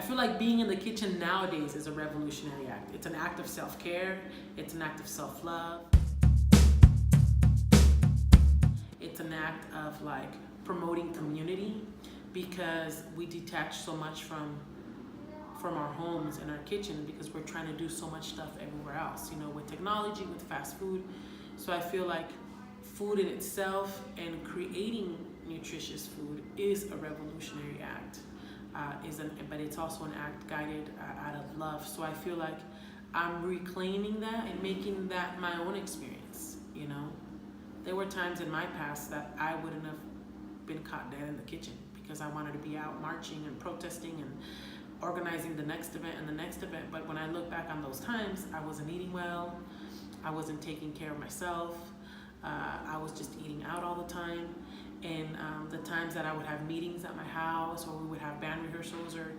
feel like being in the kitchen nowadays is a revolutionary act. It's an act of self-care. It's an act of self-love. It's an act of like promoting community, because we detach so much from our homes and our kitchen because we're trying to do so much stuff everywhere else, you know, with technology, with fast food. So I feel like food in itself and creating nutritious food is a revolutionary act, but it's also an act guided out of love. So I feel like I'm reclaiming that and making that my own experience, you know. There were times in my past that I wouldn't have been caught dead in the kitchen because I wanted to be out marching and protesting and organizing the next event and the next event. But when I look back on those times, I wasn't eating well, I wasn't taking care of myself, I was just eating out all the time. And the times that I would have meetings at my house, or we would have band rehearsals, or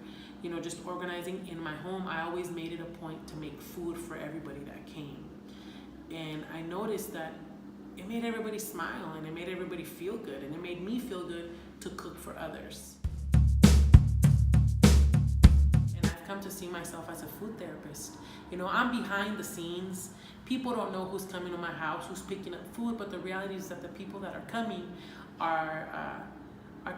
you know, just organizing in my home, I always made it a point to make food for everybody that came. And I noticed that it made everybody smile, and it made everybody feel good, and it made me feel good to cook for others. And I've come to see myself as a food therapist. You know, I'm behind the scenes. People don't know who's coming to my house, who's picking up food, but the reality is that the people that are coming are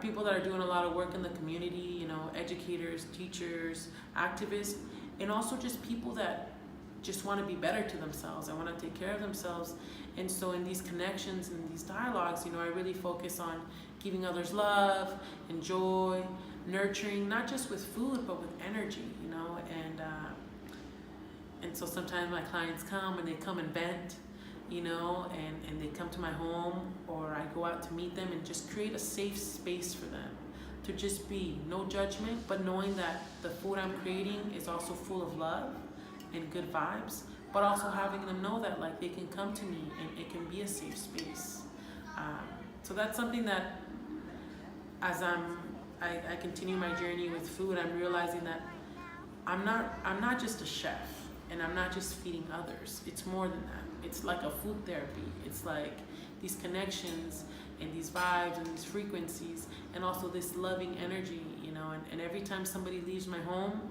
people that are doing a lot of work in the community, you know, educators, teachers, activists, and also just people that just want to be better to themselves. I want to take care of themselves. And so in these connections and these dialogues, you know, I really focus on giving others love and joy, nurturing, not just with food, but with energy, you know. And so sometimes my clients come and they come and vent, you know, and they come to my home, or I go out to meet them and just create a safe space for them to just be, no judgment, but knowing that the food I'm creating is also full of love and good vibes, but also having them know that like they can come to me and it can be a safe space. So that's something that as I continue my journey with food, I'm realizing that I'm not just a chef, and I'm not just feeding others. It's more than that. It's like a food therapy. It's like these connections and these vibes and these frequencies, and also this loving energy, you know. And every time somebody leaves my home,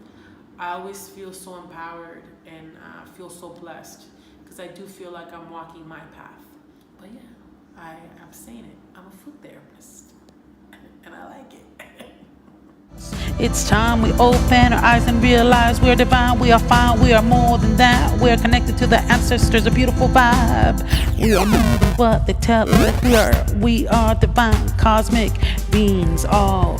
I always feel so empowered and feel so blessed, because I do feel like I'm walking my path. But yeah, I'm saying it. I'm a food therapist, and I like it. It's time we open our eyes and realize we're divine, we are fine, we are more than that. We're connected to the ancestors, a beautiful vibe. We are more than what they tell us we are. We are divine, cosmic beings, all